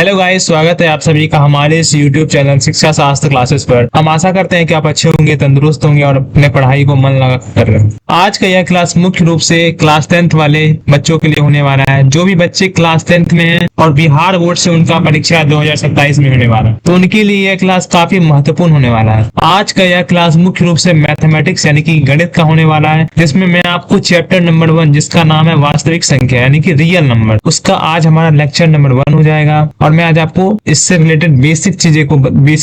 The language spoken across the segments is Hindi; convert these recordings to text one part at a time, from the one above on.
हेलो गाइस, स्वागत है आप सभी का हमारे इस YouTube चैनल शिक्षा शास्त्र क्लासेस पर। हम आशा करते हैं कि आप अच्छे होंगे, तंदुरुस्त होंगे और अपने पढ़ाई को मन लगा कर रहे हैं। आज का यह क्लास मुख्य रूप से क्लास 10th वाले बच्चों के लिए होने वाला है। जो भी बच्चे क्लास 10th में हैं और बिहार बोर्ड से उनका परीक्षा 2027 में होने वाला है, तो उनके लिए यह क्लास काफी महत्वपूर्ण होने वाला है। आज का यह क्लास मुख्य रूप से मैथमेटिक्स यानी कि गणित का होने वाला है, जिसमें मैं आपको चैप्टर नंबर 1 जिसका नाम है वास्तविक संख्या यानी कि रियल नंबर, उसका आज हमारा लेक्चर नंबर 1 हो जाएगा। और मैं आज आपको इससे रिलेटेड बेसिक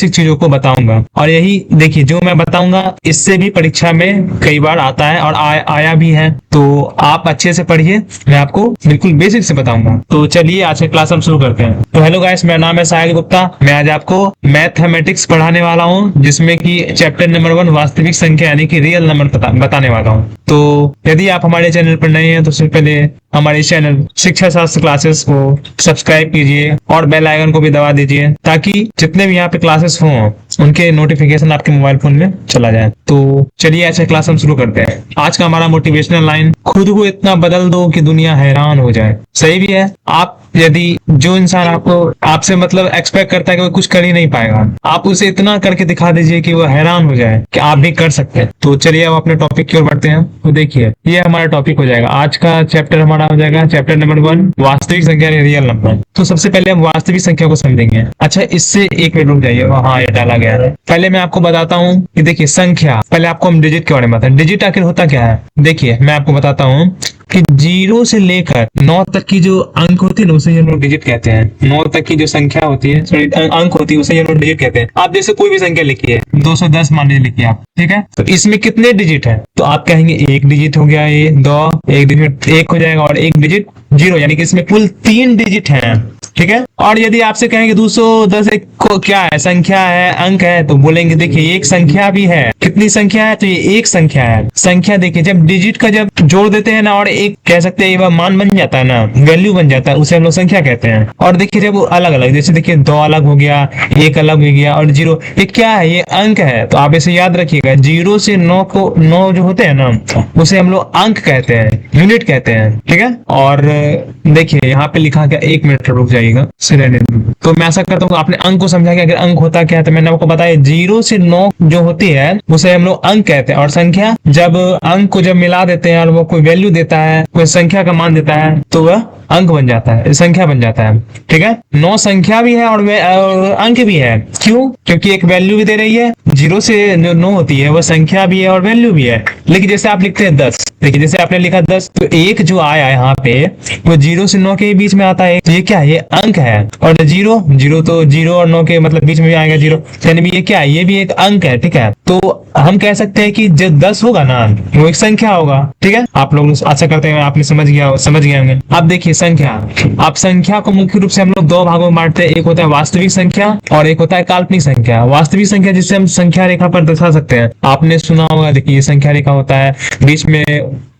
चीजों को बताऊंगा। और यही देखिए, जो मैं बताऊंगा इससे भी परीक्षा में कई बार आता है और आया भी है, तो आप अच्छे से पढ़िए। मैं आपको बिल्कुल बेसिक से बताऊंगा। तो चलिए आज का क्लास हम शुरू करते हैं। तो हेलो गाइस, मेरा नाम है साहिल गुप्ता। मैं आज आपको मैथमेटिक्स पढ़ाने वाला हूँ, जिसमें कि चैप्टर नंबर 1 वास्तविक संख्या यानी कि रियल नंबर बताने वाला हूँ। तो यदि आप हमारे चैनल पर नए हैं तो सबसे पहले हमारे चैनल शिक्षा शास्त्र क्लासेस को सब्सक्राइब कीजिए और बेल आइकन को भी दबा दीजिए, ताकि जितने भी यहाँ पे क्लासेस हों उनके नोटिफिकेशन आपके मोबाइल फोन में चला जाए। तो चलिए ऐसे क्लास हम शुरू करते हैं। आज का हमारा मोटिवेशनल लाइन, खुद को इतना बदल दो कि दुनिया हैरान हो जाए। सही भी है। आप यदि जो इंसान आपसे मतलब एक्सपेक्ट करता है कि वो कुछ कर ही नहीं पाएगा, आप उसे इतना करके दिखा दीजिए कि वो हैरान हो जाए कि आप भी कर सकते हैं। तो चलिए अब अपने टॉपिक की ओर बढ़ते हैं। तो देखिए, ये हमारा टॉपिक हो जाएगा। आज का चैप्टर हमारा हो जाएगा चैप्टर नंबर 1 वास्तविक संख्या रियल नंबर। तो सबसे पहले हम वास्तविक संख्या को समझेंगे। अच्छा, इससे एक मिनट रुक जाइए। हाँ, ये डाला गया है। पहले मैं आपको बताता हूँ कि देखिए संख्या, पहले आपको हम डिजिट के बारे में बताएं। डिजिट आखिर होता क्या है? देखिए मैं आपको बताता हूँ कि 0 से लेकर 9 तक की जो अंक होती है ना, उसे हम लोग डिजिट कहते हैं। 9 तक की जो संख्या होती है, सॉरी अंक होती है, उसे हम लोग डिजिट कहते हैं। आप जैसे कोई भी संख्या लिखिए, 210 मान लीजिए लिखिए आप, ठीक है। तो इसमें कितने डिजिट है? तो आप कहेंगे एक डिजिट हो गया, ये 2, एक डिजिट 1 हो जाएगा और एक डिजिट 0, यानी कि इसमें कुल 3 डिजिट है, ठीक है। और यदि आपसे कहेंगे 210 को क्या है, संख्या है, अंक है, तो बोलेंगे देखिए एक संख्या भी है। कितनी संख्या है? तो ये एक संख्या है। संख्या देखिए, जब डिजिट का जब जोड़ देते हैं ना, और एक कह सकते हैं वह मान बन जाता है ना, वैल्यू बन जाता है, उसे हम लोग संख्या कहते हैं। और देखिए जब वो अलग अलग, जैसे देखिए 2 अलग हो गया, 1 अलग हो गया और 0, ये क्या है? ये अंक है। तो आप इसे याद रखिएगा, 0 से 9 जो होते हैं ना, उसे हम लोग अंक कहते हैं, यूनिट कहते हैं, ठीक है। और देखिए यहाँ पे लिखा क्या, 1 मिनट रुक जाइएगा। तो मैं ऐसा करता हूँ, आपने अंक को समझा कि अगर अंक होता क्या है, तो मैंने आपको बताया 0 से 9 जो होती है उसे हम लोग अंक कहते हैं। और संख्या, जब अंक को जब मिला देते हैं और वो कोई वैल्यू देता है, कोई संख्या का मान देता है, तो वह अंक बन जाता है, संख्या बन जाता है, ठीक है। 9 संख्या भी है और अंक भी है। क्यों? क्योंकि एक वैल्यू भी दे रही है। 0 से जो 9 होती है वह संख्या भी है और वैल्यू भी है। लेकिन जैसे आप लिखते हैं 10, देखिए जैसे आपने लिखा 10, तो एक जो आया यहाँ पे वो 0 से 9 के बीच में आता है। तो ये क्या है? ये अंक है। और 0 तो 0 और 9 के मतलब बीच में भी आएगा 0, यानी ये क्या है? ये भी एक अंक है, ठीक है। तो हम कह सकते हैं कि जो 10 होगा ना, वो एक संख्या होगा, ठीक है। आप लोग आशा करते हैं आपने समझ गए होंगे। अब देखिए संख्या, आप संख्या को मुख्य रूप से हम लोग 2 भागों में बांटते हैं। एक होता है वास्तविक संख्या और एक होता है काल्पनिक संख्या। वास्तविक संख्या जिसे हम संख्या रेखा पर दर्शा सकते हैं, आपने सुना होगा। देखिए ये संख्या रेखा होता है, बीच में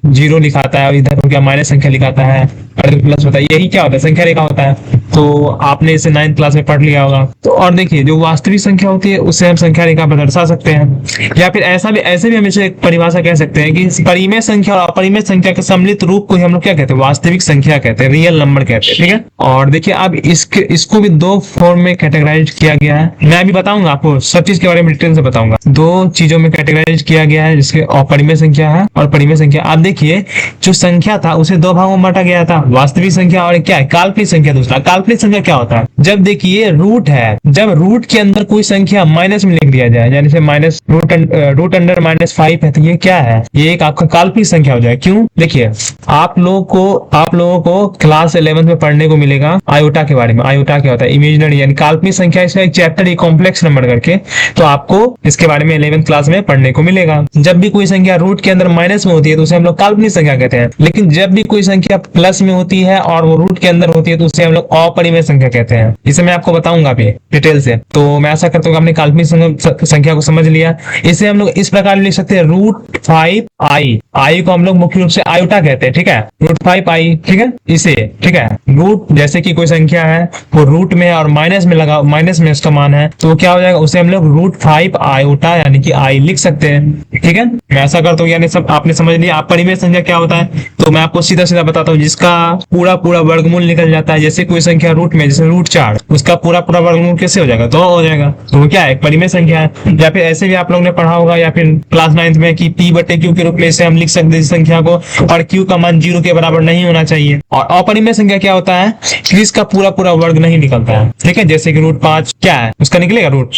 0 लिखाता है और इधर हो गया माइनस संख्या लिखाता है और प्लस होता है। यही क्या होता है? संख्या रेखा होता है। तो आपने इसे 9th क्लास में पढ़ लिया होगा। तो और देखिए जो वास्तविक संख्या होती है उसे हम संख्या रेखा पर दर्शा सकते हैं, या फिर ऐसे भी हम इसे एक परिभाषा कह सकते हैं कि परिमेय संख्या और अपरिमेय संख्या के सम्मिलित रूप को हम लोग क्या कहते हैं? वास्तविक संख्या कहते हैं, रियल नंबर कहते हैं, ठीक है। और देखिए अब इसको भी 2 फॉर्म में कैटेगराइज किया गया है। मैं अभी बताऊंगा आपको, सब चीज के बारे में डिटेल से बताऊंगा। 2 चीजों में कैटेगराइज किया गया है, जिसके अपरिमेय संख्या है और परिमेय संख्या। आप देखिए जो संख्या था उसे 2 भागों में बांटा गया था, वास्तविक संख्या और क्या है? काल्पनिक संख्या। दूसरा काल्पनिक संख्या क्या होता है? जब देखिए रूट है, जब रूट के अंदर कोई संख्या माइनस में लिख दिया जाए, यानी से माइनस रूट अंडर -5 है, तो ये क्या है? ये एक आपका काल्पनिक संख्या हो जाए। क्यों? देखिए आप लोगों को क्लास 11th में पढ़ने को मिलेगा आयोटा के बारे में। आयोटा क्या होता है? इमेजिनरी यानी काल्पनिक संख्या। इसका एक चैप्टर है कॉम्प्लेक्स नंबर करके, तो आपको इसके बारे में 11th क्लास में पढ़ने को मिलेगा। जब भी कोई संख्या रूट के अंदर माइनस में होती है तो उसे हम लोग काल्पनिक संख्या कहते हैं। लेकिन जब भी कोई संख्या प्लस में होती है और वो रूट के अंदर होती है तो उसे हम लोग अपरिमेय संख्या कहते हैं। इसे मैं आपको बताऊंगा अभी डिटेल से। तो मैं आशा करता हूँ आपने काल्पनिक संख्या को समझ लिया। इसे हम लोग इस प्रकार लिख सकते हैं, √5 आई को हम लोग मुख्य रूप से आयोटा कहते हैं, ठीक है, √5i, ठीक है, इसे, ठीक है, रूट जैसे कि कोई संख्या है वो रूट में और माइनस में लगा, माइनस में इसका मान है तो क्या हो जाएगा, उसे हम लोग √5 आयोटा यानी कि आई लिख सकते हैं, ठीक है। मैं ऐसा करता हूँ, यानी सब आपने समझ लिया। आप परिमेय संख्या क्या होता है तो मैं आपको सीधा सीधा बताता हूँ, जिसका पूरा पूरा वर्गमूल निकल जाता है। जैसे कोई संख्या रूट में, जैसे √4, उसका पूरा पूरा वर्गमूल कैसे हो जाएगा, 2 हो जाएगा, तो वो क्या है, परिमेय संख्या है। या फिर ऐसे भी आप लोगों ने पढ़ा होगा या फिर क्लास 9th में कि p/q के रूप में इसे हम लिख सकते हैं संख्या को, और q का मान 0 के बराबर नहीं होना चाहिए। और अपरिमेय संख्या क्या होता है कि इसका पूरा पूरा वर्ग नहीं निकलता है, ठीक है। जैसे कि √5 क्या है, उसका निकलेगा रूट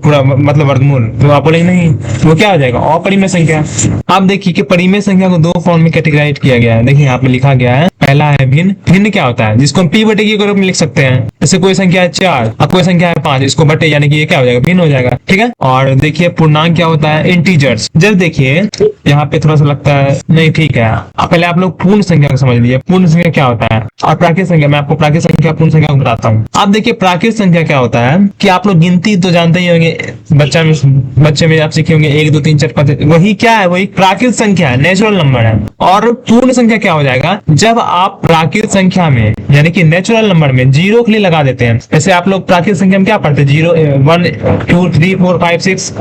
पूरा मतलब वर्गमूल, तो आप बोलेंगे नहीं, तो वो क्या हो जाएगा, अपरिमेय संख्या। आप देखिए कि परिमेय संख्या को 2 फॉर्म में कैटेगराइज किया गया है। देखिए यहाँ पे लिखा गया है, पहला है भिन्न। भिन्न क्या होता है, जिसको हम p/q के रूप में लिख सकते हैं। जैसे कोई संख्या है 4 और कोई संख्या है 5, इसको बटे यानी कि ये क्या हो जाएगा, भिन्न हो जाएगा, ठीक है। और देखिए पूर्णांक क्या होता है, इंटीजर्स। जब देखिए यहाँ पे थोड़ा सा लगता है नहीं, ठीक है, पहले आप लोग पूर्ण संख्या को समझ लीजिए। पूर्ण संख्या क्या होता है और प्राकृत संख्या, मैं आपको प्राकृत संख्या पूर्ण संख्या को बताता हूँ। आप देखिए प्राकृत संख्या क्या होता है कि आप लोग गिनती तो जानते ही होंगे, बच्चे में आप सीखे होंगे 1 2 3 4 5, वही क्या है, वही प्राकृत संख्या है, नेचुरल नंबर है। और पूर्ण संख्या क्या हो जाएगा, जब आप प्राकृत संख्या में यानी कि नेचुरल नंबर में 0 के लिए लगा देते हैं। जैसे आप लोग प्राकृत संख्या में क्या पढ़ते हैं, 0 1 2 3 4 5 6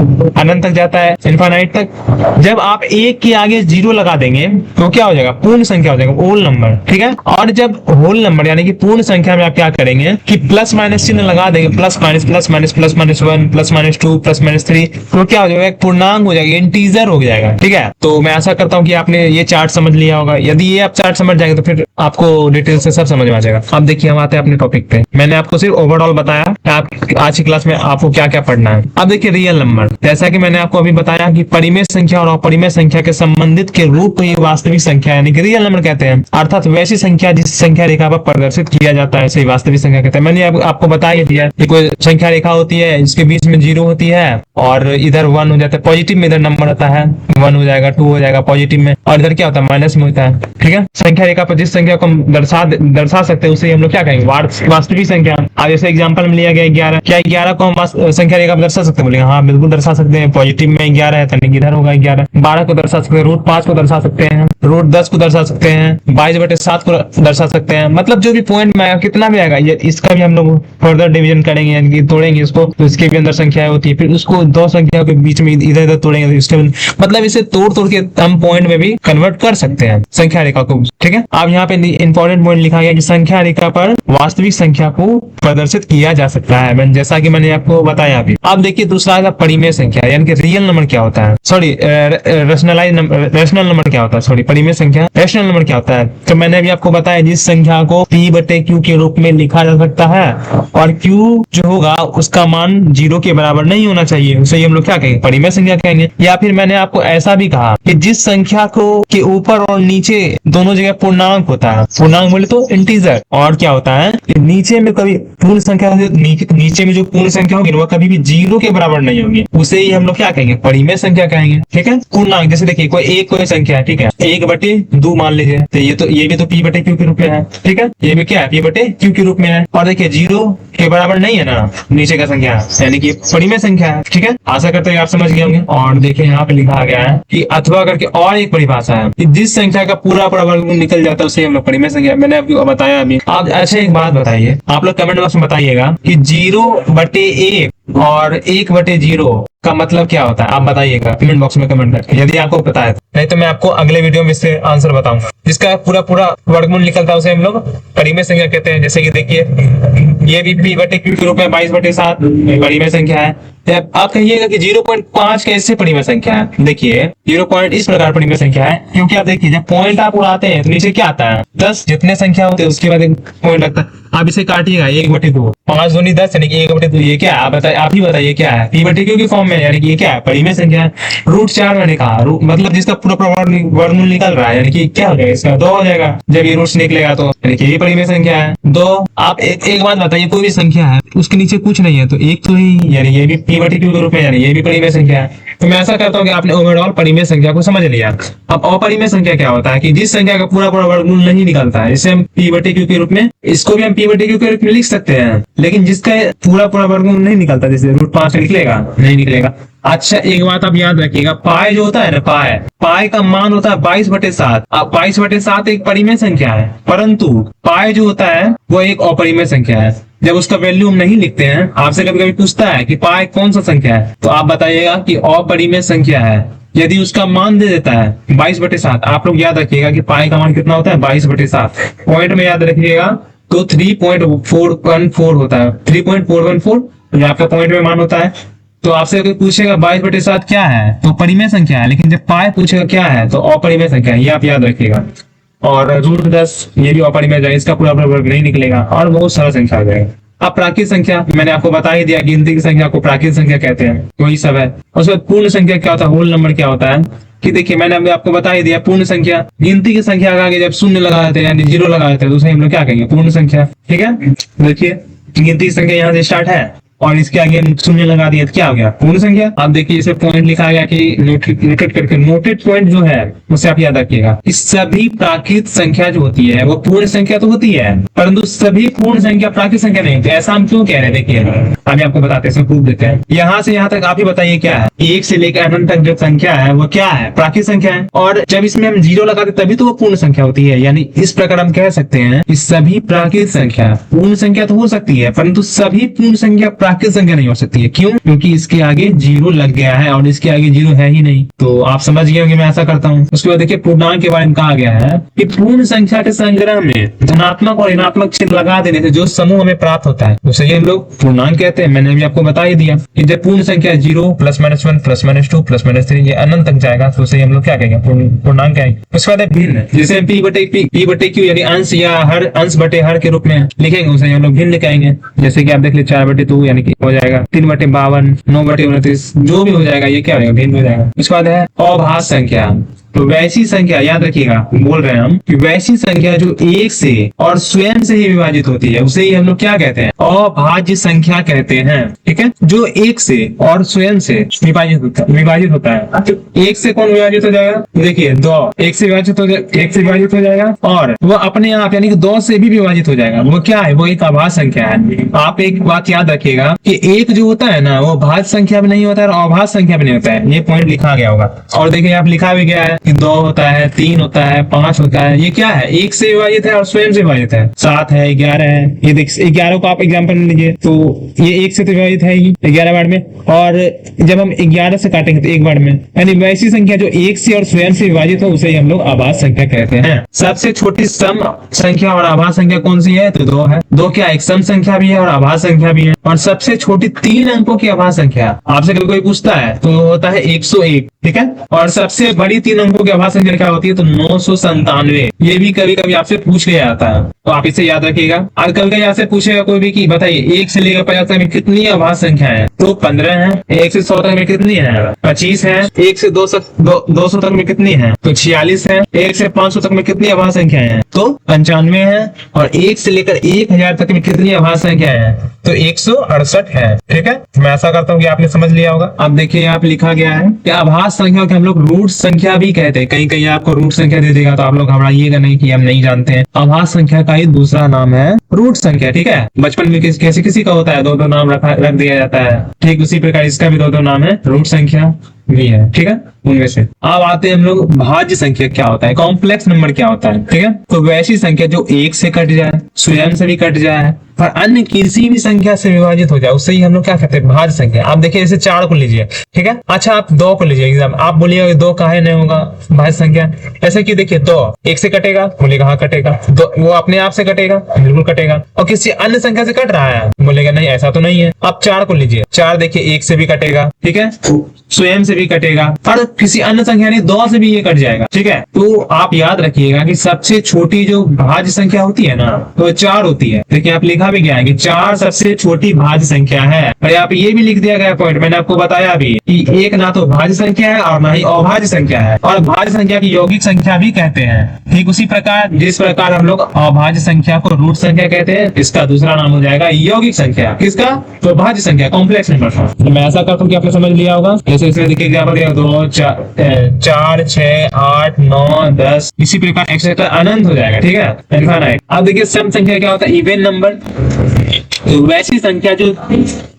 अनंत तक जाता है, इनफाइनाइट तक। जब आप 1 के आगे 0 लगा देंगे तो क्या हो जाएगा, पूर्ण संख्या हो जाएगा, होल नंबर, ठीक है। और जब होल नंबर यानी कि पूर्ण संख्या में आप क्या करेंगे कि प्लस माइनस चिन्ह लगा देंगे, plus minus plus minus plus minus 1 plus minus 2 plus minus 3, तो क्या हो जाएगा, एक पूर्णांक हो जाएगा, इंटीजर हो जाएगा, ठीक है। तो मैं आशा करता हूँ कि आपने ये चार्ट समझ लिया होगा। यदि ये आप चार्ट समझ जाएंगे तो फिर आपको डिटेल से सब समझ में आ जाएगा। अब देखिए हम आते हैं अपने टॉपिक पे। मैंने आपको सिर्फ ओवरऑल बताया आप आज की क्लास में आपको क्या क्या पढ़ना है। अब देखिए रियल नंबर, जैसा कि मैंने आपको अभी बताया कि परिमेय संख्या और अपरिमेय संख्या के संबंधित के रूप में वास्तविक संख्या यानी कि रियल नंबर कहते हैं, अर्थात वैसी संख्या जिस संख्या रेखा पर प्रदर्शित किया जाता है इसे वास्तविक संख्या कहते हैं। मैंने आपको बता ही दिया कि कोई संख्या रेखा होती है, इसके बीच में 0 होती है और इधर 1 हो जाता है, पॉजिटिव में इधर नंबर होता है, 1 हो जाएगा, 2 हो जाएगा पॉजिटिव में, और इधर क्या होता है, माइनस में होता है, ठीक है। संख्या रेखा पर जिस संख्या को हम दर्शा सकते हैं उसे हम लोग क्या कहेंगे, वास्तविक संख्या। अब जैसे एग्जांपल में लिया गया 11, क्या 11 को हम संख्या रेखा पर दर्शा सकते हैं, बोलेंगे हाँ बिल्कुल दर्शा सकते हैं, पॉजिटिव में 11 है तो इधर होगा 11। 12 को दर्शा सकते हैं, √5 को दर्शा सकते हैं, √10 को दर्शा सकते हैं, 22/7 को दर्शा सकते हैं। मतलब जो भी पॉइंट में आएगा, कितना भी आएगा, ये इसका भी हम लोग फर्दर डिवीजन करेंगे यानी कि तोड़ेंगे इसको, तो इसके भी अंदर संख्या होती है, फिर उसको 2 संख्या के बीच में इधर इधर तोड़ेंगे तो इसके मतलब इसे तोड़ तोड़ के हम पॉइंट में भी कन्वर्ट कर सकते हैं संख्या रेखा को, ठीक है। अब यहाँ पे इंपॉर्टेंट पॉइंट लिखा गया कि संख्या रेखा पर वास्तविक संख्या को प्रदर्शित किया जा सकता है, जैसा कि मैंने आपको बताया अभी। अब देखिए दूसरा है परिमेय संख्या यानी कि रियल नंबर क्या होता है, सॉरी रेशनल नंबर क्या होता है, सॉरी परिमेय संख्या, रेशनल नंबर क्या होता है। तो मैंने अभी आपको बताया जिस संख्या को p/q के रूप में लिखा जा सकता है और q जो होगा उसका मान 0 के बराबर नहीं होना चाहिए, उसे हम लोग क्या कहेंगे, परिमेय संख्या कहेंगे। या फिर मैंने आपको ऐसा भी कहा कि जिस संख्या को के ऊपर और नीचे दोनों जगह पूर्णांक होता है, पूर्णांक बोले तो इंटीजर, और क्या होता है कि नीचे में कभी पूर्ण संख्या नीचे में जो पूर्ण संख्या होगी वो कभी भी 0 के बराबर नहीं होगी, उसे ही हम लोग क्या कहेंगे, परिमेय संख्या कहेंगे, ठीक है। पूर्णांक जैसे देखिए कोई संख्या है, ठीक है, 1/2 मान लीजिए, तो ये भी तो p/q के रूप में है, ठीक है, ये भी क्या है, p/q के रूप में है। और देखिए 0 के बराबर नहीं है ना नीचे का संख्या, यानी कि परिमेय संख्या है, ठीक है। आशा करते हैं आप समझ गए होंगे। और देखिए यहाँ पे लिखा गया है कि अथवा करके और एक परिभाषा है कि जिस संख्या का पूरा वर्गमूल निकल जाता है उसे हम लोग परिमेय संख्या, मैंने आपको बताया अभी। आप अच्छा एक बात बताइए, आप लोग कमेंट बॉक्स में बताइएगा कि 0/1 और 1/0 का मतलब क्या होता है, आप बताइएगा कमेंट बॉक्स में कमेंट करके, यदि आपको पता है। नहीं तो मैं आपको अगले वीडियो में इससे आंसर बताऊंगा। जिसका पूरा वर्गमूल निकलता है उसे हम लोग परिमेय संख्या कहते हैं। जैसे कि देखिए ये भी p/q के रूप में 22/7 परिमेय संख्या है। आप कहिएगा कि 0.5 कैसे परिमेय संख्या है, देखिए 0 इस प्रकार परिमेय संख्या है, क्योंकि आप देखिए जब पॉइंट आप उड़ाते हैं तो नीचे क्या आता है, 10 जितने संख्या होते हैं उसके बाद एक पॉइंट लगता है। आप इसे काटिएगा 1/2, 5 दूनी 10 यानी कि 1/2, ये क्या है, आप ही बताइए क्या है, p/q की फॉर्म में, यानी कि ये क्या है, परिमेय संख्या है। √4 मैंने कहा मतलब जिसका पूरा वर्गमूल निकल रहा है, यानी कि क्या हो जाएगा, इसका 2 हो जाएगा जब ये रूट्स निकलेगा, तो यानी कि ये परिमेय संख्या है 2। आप एक बात बताइए, कोई भी संख्या है उसके नीचे कुछ नहीं है तो एक तो ही, यानी ये भी p/q के रूप में, यानी ये भी परिमेय संख्या है। तो मैं ऐसा करता हूँ कि आपने ओवरऑल परिमेय संख्या को समझ लिया। अब अपरिमेय संख्या क्या होता है कि जिस संख्या का पूरा पूरा वर्गमूल नहीं निकलता है, इसे हम p बटे q के रूप में, इसको भी हम p बटे q के रूप में लिख सकते हैं, लेकिन जिसका पूरा पूरा वर्गमूल नहीं निकलता, जैसे √5 निकलेगा नहीं निकलेगा। अच्छा एक बात आप याद रखिएगा, पाई जो होता है ना, पाई का मान होता है 22/7। अब 22/7 एक परिमेय संख्या है, परंतु पाई जो होता है वो एक अपरिमेय संख्या है। जब उसका वैल्यू हम नहीं लिखते हैं, आपसे कभी कभी पूछता है कि पाई कौन सा संख्या है, तो आप बताइएगा कि अपरिमेय संख्या है। यदि उसका मान दे देता है 22/7, आप लोग याद रखिएगा कि पाई का मान कितना होता है 22/7, पॉइंट में याद रखिएगा तो 3.414 होता है, 3.414 जो आपका पॉइंट में मान होता है। तो आपसे अगर पूछेगा 22/7 क्या है तो परिमेय संख्या है, लेकिन जब पाई पूछेगा क्या है तो अपरिमेय संख्या है, ये आप याद रखिएगा। और √10 ये भी अपरिमेय जाएगा, इसका पूरा वर्ग नहीं निकलेगा और बहुत सारा संख्या आ जाएगा। अब प्राकृत संख्या मैंने आपको बता ही दिया, गिनती की संख्या को प्राकृत संख्या कहते हैं, वही सब है। उसके बाद पूर्ण संख्या क्या होता है, होल नंबर क्या होता है कि देखिए मैंने अभी आपको बता ही दिया, पूर्ण संख्या गिनती की संख्या का आगे जब शून्य लगा देते हैं यानी 0 लगा देते हैं तो उसे हम लोग क्या कहेंगे, पूर्ण संख्या। ठीक है, देखिए गिनती की संख्या यहाँ से स्टार्ट है और इसके आगे शून्य लगा दिया तो क्या हो गया, पूर्ण संख्या। अब देखिए इसे पॉइंट लिखा गया कि नोटेड करके, नोटेड पॉइंट जो है उसे आप याद रखिएगा कि सभी प्राकृत संख्या जो होती है वो पूर्ण संख्या तो होती है, परंतु सभी पूर्ण संख्या प्राकृत संख्या नहीं होती। ऐसा हम क्यों कह रहे हैं, देखिए अभी आपको बताते हैं, प्रूफ देते हैं। यहाँ से यहाँ तक आप ही बताइए क्या है, 1 से लेकर अनंत तक जो संख्या है वो क्या है, प्राकृत संख्या है। और जब इसमें हम 0 लगाते तभी तो वो पूर्ण संख्या होती है। यानी इस प्रकार हम कह सकते हैं कि सभी प्राकृत संख्या पूर्ण संख्या तो हो सकती है, परंतु सभी पूर्ण संख्या प्राकृत संख्या नहीं हो सकती है। क्यों? क्योंकि इसके आगे 0 लग गया है और इसके आगे 0 है ही नहीं। तो आप समझ गए होंगे मैं ऐसा करता हूँ। उसके बाद देखिए पूर्णांक के बारे में कहा गया है कि पूर्ण संख्या के संग्रह में धनात्मक और ऋणात्मक चिन्ह लगा देने से जो समूह हमें प्राप्त होता है उसे हम लोग पूर्णांक कहते हैं। मैंने अभी आपको बता ही दिया कि जब पूर्ण संख्या 0 +-1 +-2 +-3 ये अनंत तक जाएगा तो उसे हम लोग क्या कहेंगे, पूर्णांक कहेंगे। उसके बाद भिन्न, जैसे p बटे q यानी अंश या हर, अंश बटे हर के रूप में लिखेंगे उसे हम लोग भिन्न कहेंगे। जैसे कि आप देख लीजिए 4/2 यानी कि हो जाएगा 3/52, 9/29 जो भी हो जाएगा ये क्या होगा, भिन्न हो जाएगा। उसके बाद है अभाज्य संख्या। तो वैसी संख्या याद रखिएगा, बोल रहे हैं हम कि वैसी संख्या जो 1 से और स्वयं से ही विभाजित होती है उसे ही हम लोग क्या कहते हैं, अभाज्य संख्या कहते हैं। ठीक है, जो 1 से और स्वयं से विभाजित होता है। तो 1 से कौन विभाजित हो जाएगा, देखिए 2 1 से विभाजित हो जाएगा और वो अपने आप यानी कि 2 से भी विभाजित हो जाएगा। वो क्या है, वो एक अभाज्य संख्या है। आप एक बात याद रखिएगा कि 1 जो होता है ना वो भाज्य संख्या भी नहीं होता है और अभाज्य संख्या भी नहीं होता है। ये पॉइंट लिखा गया होगा और देखिए आप लिखा भी गया है कि 2 होता है, 3 होता है, 5 होता है। ये क्या है, 1 से विभाजित है और स्वयं से विभाजित है। 7 है, 11 है। ये देख 11 को आप एग्जाम्पल में लीजिए तो ये 1 से तो विभाजित है ही 11 बार में, और जब हम 11 से काटेंगे तो 1 बार में। यानी वैसी संख्या जो 1 से और स्वयं से विभाजित हो उसे हम लोग अभाज्य संख्या कहते हैं। सबसे छोटी सम संख्या और अभाज्य संख्या कौन सी है, तो 2 है। 2 क्या एक सम संख्या भी है और अभाज्य संख्या भी है। और सबसे छोटी 3 अंकों की अभाज्य संख्या आपसे कभी कोई पूछता है तो होता है 101। ठीक है, और सबसे बड़ी 3 अंकों की अभाज्य संख्या क्या होती है, तो 997। ये भी कभी कभी आपसे पूछ लिया जाता है तो आप इसे याद रखिएगा। और कभी कभी आपसे पूछेगा कोई भी कि बताइए 1 से लेकर 50 तक में कितनी अभाज्य संख्या है, तो 15 है। 1 से 100 तक में कितनी है, 25 है। 1 से 200 तक में कितनी है, तो 46 है। 1 से 500 तक में कितनी अभाज्य संख्या है, तो 95 है। और 1 से लेकर 1000 तक में कितनी अभाज्य संख्या है, तो 168 है। ठीक है, मैं ऐसा करता हूँ कि आपने समझ लिया होगा। अब देखिए यहाँ पे लिखा गया है कि अभाज्य संख्या को हम लोग रूट संख्या भी कहते हैं। कहीं कहीं आपको रूट संख्या दे देगा तो आप लोग घबराइएगा नहीं कि हम नहीं जानते हैं। अभाज्य संख्या का ही दूसरा नाम है रूट संख्या। ठीक है, बचपन में किसी का होता है 2-2 नाम रख दिया जाता है, ठीक उसी प्रकार इसका भी 2-2 नाम है, रूट संख्या भी है। ठीक है, उनमें से अब आते हैं हम लोग भाज्य संख्या क्या होता है, कॉम्प्लेक्स नंबर क्या होता है। ठीक है, तो वैसी संख्या जो 1 से कट जाए, स्वयं से भी कट जाए और अन्य किसी भी संख्या से विभाजित हो जाए उसे ही हम लोग क्या कहते हैं, भाज्य संख्या। आप देखिए जैसे 4 को लीजिए। ठीक है, अच्छा आप 2 को लीजिए एग्जाम, आप बोलिएगा 2 काहे नहीं होगा भाज्य संख्या, ऐसे कि देखिए 2 1 से कटेगा, बोलेगा हाँ कटेगा। वो अपने आप से कटेगा, बिल्कुल कटेगा। और किसी अन्य संख्या से कट रहा है, बोलेगा नहीं ऐसा तो नहीं है। आप 4 को लीजिए, 4 देखिए 1 से भी कटेगा, ठीक है, स्वयं से भी कटेगा और किसी अन्य संख्या नहीं 2 से भी ये कट जाएगा। ठीक है, तो आप याद रखिएगा कि सबसे छोटी जो भाज्य संख्या होती है ना तो 4 होती है। देखिए आप लिखा भी गया है कि 4 सबसे छोटी भाज्य संख्या है। और यहाँ पे ये भी लिख दिया गया पॉइंट, मैंने आपको बताया भी कि 1 ना तो भाज्य संख्या है और ना ही अभाज्य संख्या है, और भाज्य संख्या की यौगिक संख्या भी कहते हैं। ठीक उसी प्रकार जिस प्रकार हम लोग अभाज्य संख्या को रूट संख्या कहते हैं, इसका दूसरा नाम हो जाएगा यौगिक संख्या। किसका, तो भाज्य संख्या, कॉम्प्लेक्स नंबर। तो मैं ऐसा करता हूँ कि आपने समझ लिया होगा। जैसे इसमें देखिए देखिए एग्जाम्पल दिया 2 4 6 8 9 10 इसी प्रकार एक्सेट्रा अनंत हो जाएगा, ठीक है, इनफाइनाइट। अब देखिए सम संख्या क्या होता है, इवन नंबर, तो वैसी संख्या जो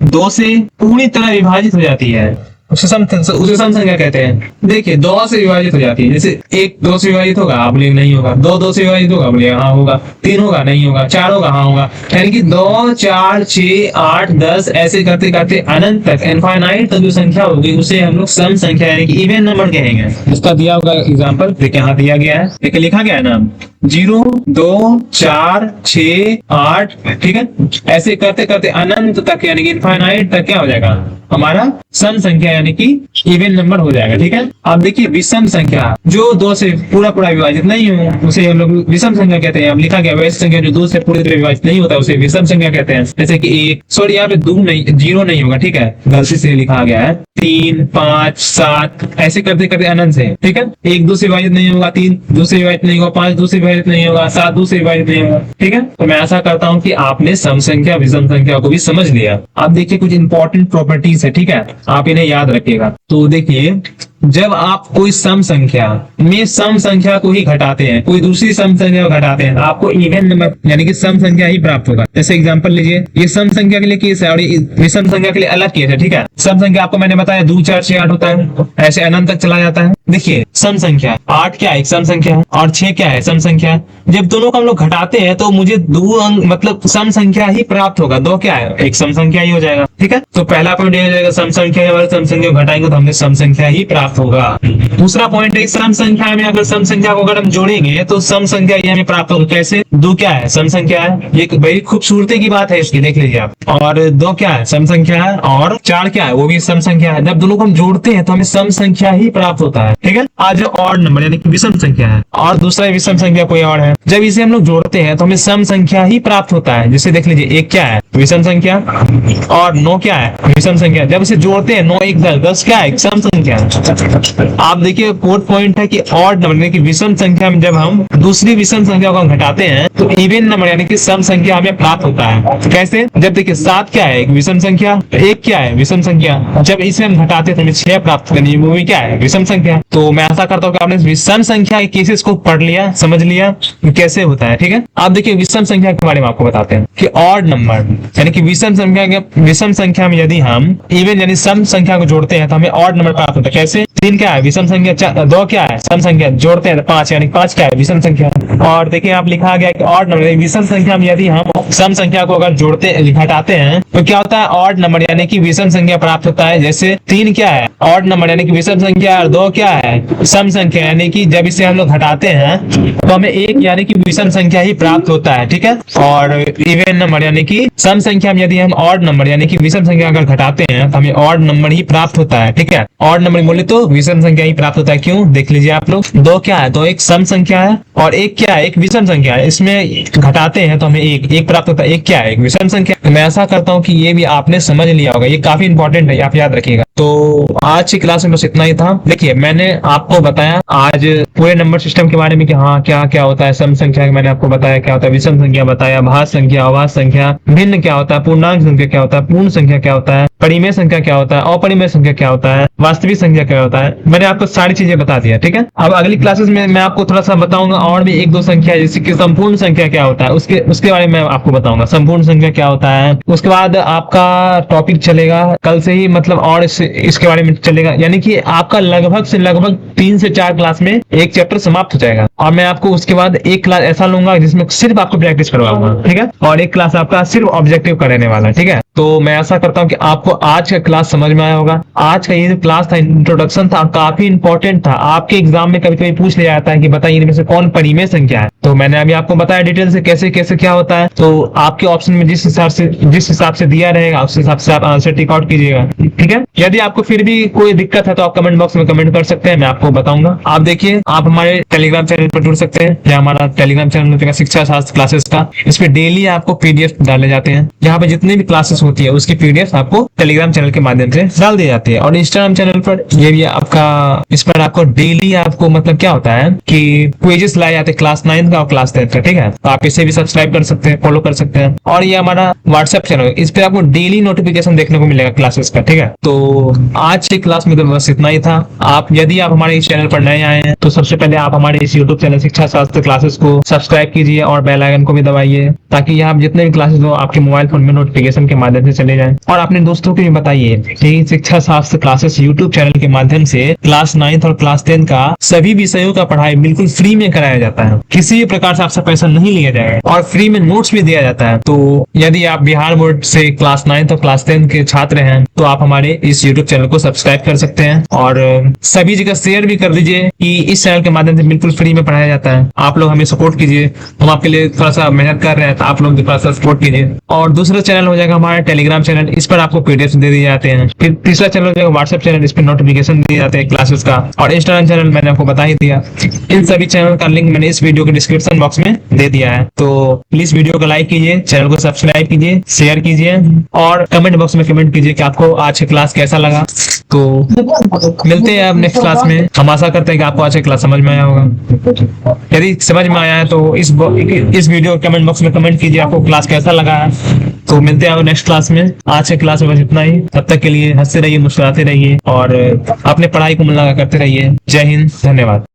2 से पूरी तरह विभाजित हो जाती है उसे सम संख्या कहते हैं। देखिए 2 से विभाजित हो जाती है, जैसे 1 2 से विभाजित होगा, आप बोलिए नहीं होगा, 2 2 से विभाजित होगा, बोलिए हाँ होगा, 3 होगा नहीं होगा, 4 होगा हाँ होगा, यानी कि 2 4 6 8 10 ऐसे करते करते अनंत तक इनफाइनाइट तक जो संख्या होगी उसे हम लोग सम संख्या यानी कि इवन नंबर कहेंगे। इसका दिया होगा एग्जाम्पल, देखिए यहाँ दिया गया है, देखिए लिखा गया है ना 0 2 4 6 8, ठीक है, ऐसे करते करते अनंत तक यानी कि इनफाइनाइट तक क्या हो जाएगा, हमारा सम संख्या यानी कि इवन नंबर हो जाएगा, ठीक है। अब देखिए विषम संख्या जो 2 से पूरा पूरा विभाजित नहीं हो उसे हम लोग विषम संख्या कहते हैं। अब लिखा गया वैसी संख्या जो 2 से पूरी तरह विभाजित नहीं होता उसे विषम संख्या कहते हैं। जैसे कि 1 सॉरी यहाँ पे 2 नहीं 0 नहीं होगा, ठीक है, गलती से लिखा गया है, 3 5 7 ऐसे करते करते अनंत से, ठीक है, 1 2 से विभाजित नहीं होगा, 3 2 से विभाजित नहीं होगा, 5 2 से विभाजित नहीं होगा, 7 2 से विभाजित नहीं होगा, ठीक है। तो मैं आशा करता हूँ कि आपने सम संख्या विषम संख्या को भी समझ लिया। अब देखिए कुछ इंपॉर्टेंट प्रॉपर्टीज है, ठीक है, आप इन्हें याद रखिएगा। तो देखिए जब आप कोई सम संख्या में सम संख्या को ही घटाते हैं, कोई दूसरी सम संख्या को घटाते हैं, आपको इवन नंबर यानी कि सम संख्या ही प्राप्त होगा। जैसे एग्जांपल लीजिए, ये सम संख्या के लिए केस है और ये विषम संख्या के लिए अलग केस है, ठीक है। सम संख्या आपको मैंने बताया 2 4 6 8 होता है, ऐसे अनंत तक चला जाता है। देखिए सम संख्या 8 क्या है, एक सम संख्या है, और 6 क्या है, सम संख्या है। जब दोनों को हम लोग घटाते हैं तो मुझे 2 अंक मतलब सम संख्या ही प्राप्त होगा। 2 क्या है, एक सम संख्या ही हो जाएगा, ठीक है। तो पहला पॉइंट ये हो जाएगा सम संख्या वाले सम संख्या को घटाएंगे तो हमें सम संख्या ही प्राप्त होगा। दूसरा पॉइंट है सम संख्या में अगर सम संख्या को अगर हम जोड़ेंगे तो सम संख्या ही हमें प्राप्त होगा। कैसे, 2 क्या है, सम संख्या है, ये बड़ी खूबसूरती की बात है इसकी, देख लीजिए आप। और 2 क्या है, सम संख्या है, और 4 क्या है, वो भी सम संख्या है। जब दोनों को हम जोड़ते हैं तो हमें सम संख्या ही प्राप्त होता है, ठीक है। आज ऑड नंबर यानी कि विषम संख्या है, और दूसरा विषम संख्या कोई और है, जब इसे हम लोग जोड़ते हैं तो हमें सम संख्या ही प्राप्त होता है। जैसे देख लीजिए 1 क्या है, विषम संख्या, और 9 क्या है, विषम संख्या। जब इसे जोड़ते हैं 9 1 10 10 क्या है, सम संख्या। आप देखिए फोर्थ पॉइंट है कि ऑड नंबर यानी कि विषम संख्या में जब हम दूसरी विषम संख्या को घटाते हैं तो इवन नंबर यानी कि सम संख्या हमें प्राप्त होता है। कैसे, जब देखिए 7 क्या है, एक विषम संख्या, 1 क्या है, विषम संख्या, जब इसे हम घटाते हैं तो हमें 6 प्राप्त होता है, वो भी क्या है, विषम संख्या। तो मैं आशा करता हूँ कि आपने विषम संख्या के केसेस को पढ़ लिया, समझ लिया कैसे होता है, ठीक है। आप देखिए विषम संख्या के बारे में आपको बताते हैं कि ऑड नंबर यानी कि विषम संख्या में यदि हम इवन यानी सम संख्या को जोड़ते हैं तो हमें ऑड नंबर प्राप्त होता है। कैसे, 3 क्या है, विषम संख्या, 2 क्या है, सम संख्या, जोड़ते हैं 5 यानी 5 क्या है, विषम संख्या। और देखिए आप लिखा गया कि ऑड नंबर विषम संख्या में यदि हम सम संख्या को अगर जोड़ते घटाते हैं तो क्या होता है, ऑड नंबर यानी कि विषम संख्या प्राप्त होता है। जैसे 3 क्या है, ऑड नंबर यानी कि विषम संख्या, और 2 क्या है, सम संख्या, यानी कि जब इसे हम लोग घटाते हैं तो हमें 1 यानी कि विषम संख्या ही प्राप्त होता है, ठीक है। और इवन नंबर यानी कि सम संख्या में यदि हम ऑड नंबर यानी कि विषम संख्या अगर घटाते हैं तो हमें ऑड नंबर ही प्राप्त होता है, ठीक है। ऑड नंबर बोले तो विषम संख्या ही प्राप्त होता है। क्यों, देख लीजिए आप लोग, 2 क्या है, 2 एक सम संख्या है, और 1 क्या है, एक विषम संख्या है। इसमें घटाते हैं तो हमें 1 प्राप्त होता है। 1 क्या है, एक विषम संख्या। तो मैं ऐसा करता हूँ कि ये भी आपने समझ लिया होगा, ये काफी इंपॉर्टेंट है, आप याद रखिएगा। तो आज की क्लास में बस इतना ही था। देखिए मैंने आपको बताया आज पूरे नंबर सिस्टम के बारे में कि हाँ क्या क्या होता है। सम संख्या मैंने आपको बताया क्या होता है, विषम संख्या बताया, भाज्य संख्या, अभाज्य संख्या, भिन्न क्या होता है, पूर्णांक संख्या क्या होता है, पूर्ण संख्या क्या होता है, परिमेय संख्या क्या होता है, अपरिमेय संख्या क्या होता है, वास्तविक संख्या क्या होता है। मैंने आपको सारी चीजें बता दिया, ठीक है। अब अगली क्लासेस में मैं आपको थोड़ा सा बताऊंगा और भी 1-2 संख्या, जैसे कि संपूर्ण संख्या क्या होता है, उसके बारे में आपको बताऊंगा, संपूर्ण संख्या क्या होता है। उसके बाद आपका टॉपिक चलेगा कल से ही, मतलब और इसके बारे में चलेगा, यानी कि आपका लगभग 3 से 4 क्लास में एक चैप्टर समाप्त हो जाएगा। और मैं आपको उसके बाद एक क्लास ऐसा लूंगा जिसमें सिर्फ आपको प्रैक्टिस करवाऊंगा, ठीक है। और एक क्लास आपका सिर्फ ऑब्जेक्टिव कराने वाला है, ठीक है। तो मैं ऐसा करता हूँ कि आपको आज का क्लास समझ में आया होगा। आज का ये जो क्लास था, इंट्रोडक्शन था, काफी इंपॉर्टेंट था। आपके एग्जाम में कभी कभी पूछ लिया जाता है कि बताइए इनमें से कौन परिमेय संख्या है। तो मैंने अभी आपको बताया डिटेल से कैसे कैसे क्या होता है। तो आपके ऑप्शन में जिस हिसाब से दिया रहेगा उस हिसाब से आप आंसर टिक आउट कीजिएगा, ठीक है। यदि आपको फिर भी कोई दिक्कत है तो आप कमेंट बॉक्स में कमेंट कर सकते हैं, मैं आपको बताऊंगा। आप देखिए, आप हमारे टेलीग्राम चैनल पर जुड़ सकते हैं, या हमारा टेलीग्राम चैनल शिक्षा शास्त्र क्लासेस का, इस पे डेली आपको PDF डाले जाते हैं, जहाँ पे जितने भी क्लासेस होती है उसकी पीडीएफ आपको टेलीग्राम चैनल के माध्यम से डाल दी जाती है। और इंस्टाग्राम चैनल पर ये भी आपका, इस पर आपको डेली आपको मतलब क्या होता है कि क्विजेस लाए जाते हैं क्लास 9 का और क्लास 10 का, ठीक है। तो आप इसे भी सब्सक्राइब कर सकते हैं, फॉलो कर सकते हैं। और ये हमारा व्हाट्सएप चैनल है, इस पे आपको डेली नोटिफिकेशन देखने को मिलेगा क्लासेस का, ठीक है। तो आज की क्लास में तो बस इतना ही था। यदि आप हमारे इस चैनल पर नए आए हैं तो सबसे पहले आप हमारे इस यूट्यूब चैनल शिक्षा शास्त्र क्लासेस को सब्सक्राइब कीजिए और बेल आइकन को भी दबाइए, ताकि यहाँ जितने भी क्लासेस हो आपके मोबाइल फोन में नोटिफिकेशन के माध्यम से चले जाएं। और अपने दोस्तों को भी बताइए कि शिक्षा शास्त्र क्लासेस यूट्यूब चैनल के माध्यम से क्लास 9 और क्लास 10 का सभी विषयों का पढ़ाई बिल्कुल फ्री में कराया जाता है। किसी भी प्रकार से आपसे पैसा नहीं लिया जाएगा और फ्री में नोट्स भी दिया जाता है। तो यदि आप बिहार बोर्ड से क्लास 9 और क्लास 10 के छात्र हैं तो आप हमारे इस यूट्यूब चैनल को सब्सक्राइब कर सकते हैं और सभी जगह शेयर भी कर दीजिए कि इस चैनल के माध्यम से बिल्कुल फ्री में पढ़ाया जाता है। आप लोग हमें सपोर्ट कीजिए, हम आपके लिए थोड़ा सा मेहनत कर रहे हैं, तो आप लोग थोड़ा सा सपोर्ट कीजिए। और दूसरा चैनल हो जाएगा हमारा टेलीग्राम चैनल, इस पर आपको पीडीएफ दे दिए जाते हैं। फिर तीसरा चैनल हो जाएगा व्हाट्सएप चैनल, इस पर नोटिफिकेशन दिए जाते हैं क्लासेस का। और इंस्टाग्राम चैनल मैंने आपको बता ही दिया। इन सभी चैनल का लिंक मैंने इस वीडियो के डिस्क्रिप्शन बॉक्स में दे दिया है। तो प्लीज वीडियो को लाइक कीजिए, चैनल को सब्सक्राइब कीजिए, शेयर कीजिए और कमेंट बॉक्स में कमेंट कीजिए कि आपको आज की क्लास कैसा लगा। तो मिलते हैं अब नेक्स्ट क्लास में। हम आशा करते हैं कि आपको आज की क्लास समझ में आया होगा। यदि समझ में आया है तो इस वीडियो कमेंट बॉक्स में कमेंट कीजिए आपको क्लास कैसा लगा है। तो मिलते हैं नेक्स्ट क्लास में। आज के क्लास में बस इतना ही। तब तक के लिए हंसते रहिए, मुस्कुराते रहिए और अपने पढ़ाई को मन लगा करते रहिए। जय हिंद, धन्यवाद।